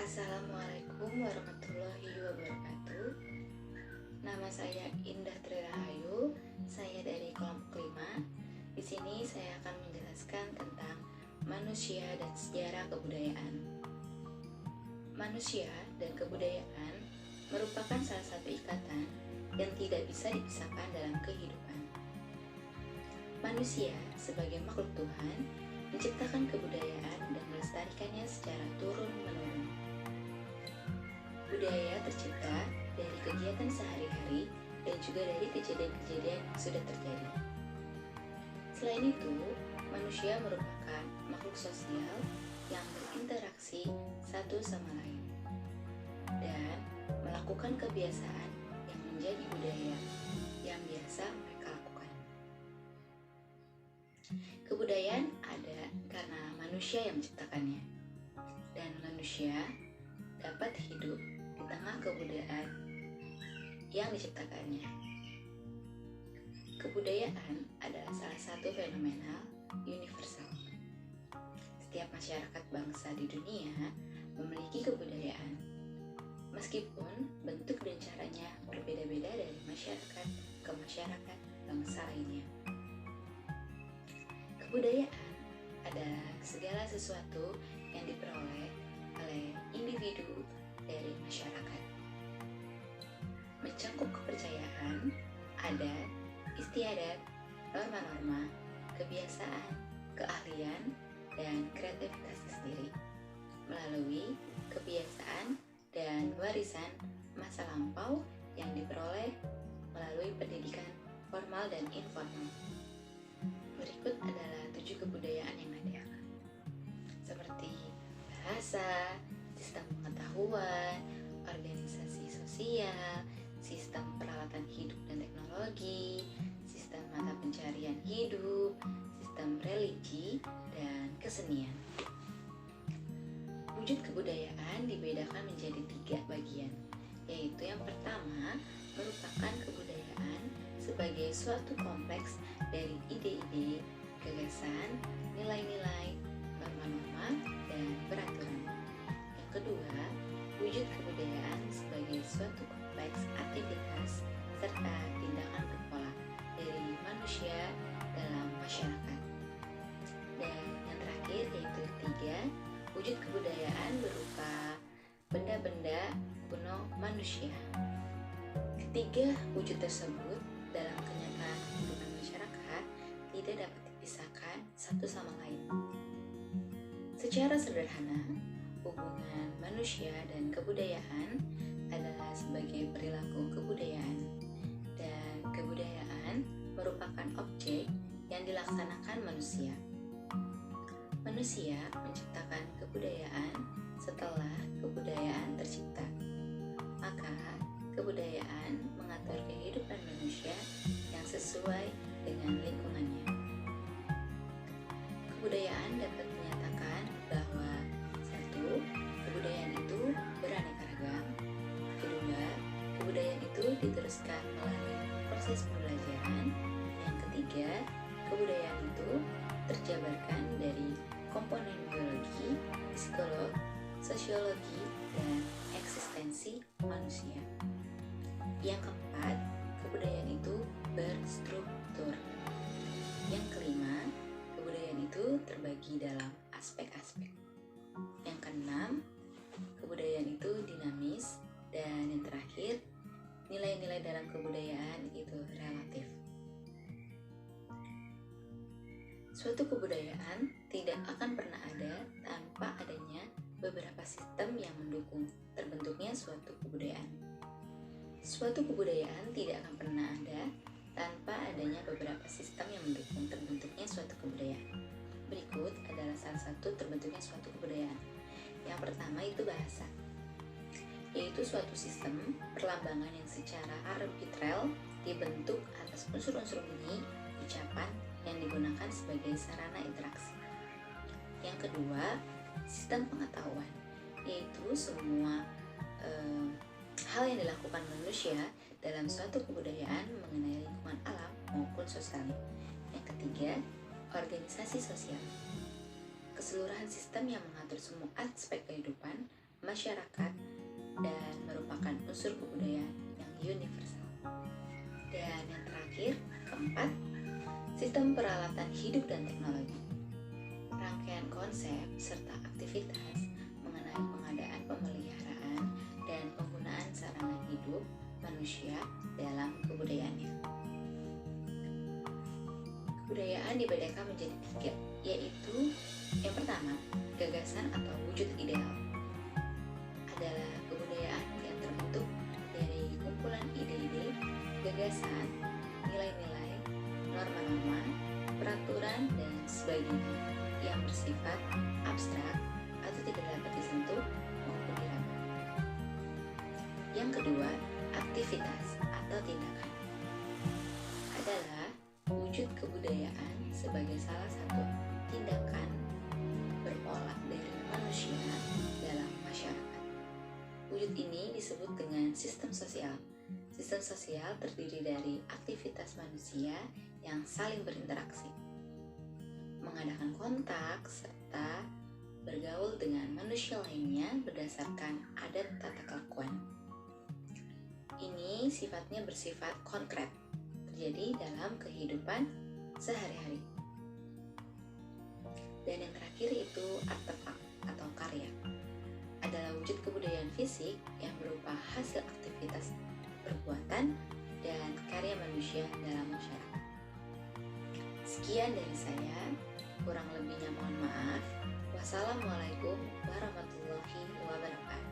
Assalamualaikum warahmatullahi wabarakatuh. Nama saya Indah Tri Rahayu. Saya dari kelompok 5. Di sini saya akan menjelaskan tentang manusia dan sejarah kebudayaan. Manusia dan kebudayaan merupakan salah satu ikatan yang tidak bisa dipisahkan dalam kehidupan. Manusia sebagai makhluk Tuhan menciptakan kebudayaan dan melestarikannya secara turun-menurun. Budaya tercipta dari kegiatan sehari-hari dan juga dari kejadian-kejadian yang sudah terjadi. Selain itu, manusia merupakan makhluk sosial yang berinteraksi satu sama lain dan melakukan kebiasaan yang menjadi budaya yang biasa mereka lakukan. Kebudayaan ada karena manusia yang menciptakannya, dan manusia dapat hidup di tengah kebudayaan yang diciptakannya. Kebudayaan adalah salah satu fenomena universal. Setiap masyarakat bangsa di dunia memiliki kebudayaan, meskipun bentuk dan caranya berbeda-beda dari masyarakat ke masyarakat bangsa lainnya. Kebudayaan adalah segala sesuatu yang diperoleh oleh individu dari masyarakat. Mencakup kepercayaan, adat, istiadat, norma-norma, kebiasaan, keahlian, dan kreativitas sendiri melalui kebiasaan dan warisan masa lampau yang diperoleh melalui pendidikan formal dan informal. Berikut adalah 7 kebudayaan yang ada, seperti bahasa, sistem pengetahuan, organisasi sosial, sistem peralatan hidup dan teknologi, sistem mata pencarian hidup, sistem religi, dan kesenian. Wujud kebudayaan dibedakan menjadi 3 bagian, yaitu yang pertama merupakan kebudayaan sebagai suatu kompleks dari ide-ide, gagasan, nilai-nilai, norma-norma, dan peraturan. Yang kedua, wujud kebudayaan sebagai suatu kompleks aktivitas serta tindakan berpola dari manusia dalam masyarakat. Dan yang terakhir yaitu 3, wujud kebudayaan berupa benda-benda kuno manusia. Ketiga wujud tersebut dalam kenyataan kehidupan masyarakat tidak dapat dipisahkan satu sama lain. Secara sederhana, hubungan manusia dan kebudayaan adalah sebagai perilaku kebudayaan, dan kebudayaan merupakan objek yang dilaksanakan manusia. Manusia menciptakan kebudayaan setelah kebudayaan tercipta. Maka, kebudayaan mengatur kehidupan manusia yang sesuai dengan lingkungannya. Kebudayaan dapat menyatakan bahwa 1. Kebudayaan itu beraneka ragam. Kedua, kebudayaan itu diteruskan melalui proses pembelajaran. Yang ketiga, kebudayaan itu terjabarkan dari komponen biologi, psikolog, sosiologi, dan eksistensi manusia. Yang keempat, kebudayaan itu berstruktur. Yang kelima, kebudayaan itu terbagi dalam aspek-aspek. Yang keenam, kebudayaan itu dinamis. Dan yang terakhir, nilai-nilai dalam kebudayaan itu relatif. Suatu kebudayaan tidak akan pernah ada tanpa adanya beberapa sistem yang mendukung terbentuknya suatu kebudayaan. Suatu kebudayaan tidak akan pernah ada tanpa adanya beberapa sistem yang mendukung terbentuknya suatu kebudayaan. Berikut adalah salah satu terbentuknya suatu kebudayaan. Yang pertama itu bahasa, yaitu suatu sistem perlambangan yang secara arbitral dibentuk atas unsur-unsur bunyi, ucapan yang digunakan sebagai sarana interaksi. Yang kedua, sistem pengetahuan, yaitu semua hal yang dilakukan manusia dalam suatu kebudayaan mengenai lingkungan alam maupun sosial. Yang ketiga, organisasi sosial, keseluruhan sistem yang mengatur semua aspek kehidupan masyarakat dan merupakan unsur kebudayaan yang universal. Dan yang terakhir, keempat, sistem peralatan hidup dan teknologi. Rangkaian konsep serta aktivitas mengenai pengadaan, pemeliharaan, dan penggunaan sarana hidup manusia dalam kebudayaannya. Kebudayaan dibedakan menjadi 3, yaitu yang pertama, gagasan atau wujud ideal. Adalah kebudayaan yang terbentuk dari kumpulan ide-ide, gagasan, nilai-nilai, norma-norma, peraturan, dan sebagainya yang bersifat abstrak atau tidak dapat disentuh maupun diraba. Yang kedua, aktivitas atau tindakan adalah wujud kebudayaan sebagai salah satu tindakan berpola dari manusia dalam masyarakat. Wujud ini disebut dengan sistem sosial. Sistem sosial terdiri dari aktivitas manusia yang saling berinteraksi, mengadakan kontak, serta bergaul dengan manusia lainnya berdasarkan adat tata kelakuan. Ini sifatnya bersifat konkret, terjadi dalam kehidupan sehari-hari. Dan yang terakhir itu artefak atau karya. Adalah wujud kebudayaan fisik yang berupa hasil aktivitas perbuatan dan karya manusia dalam masyarakat. Sekian dari saya, kurang lebihnya mohon maaf. Wassalamualaikum warahmatullahi wabarakatuh.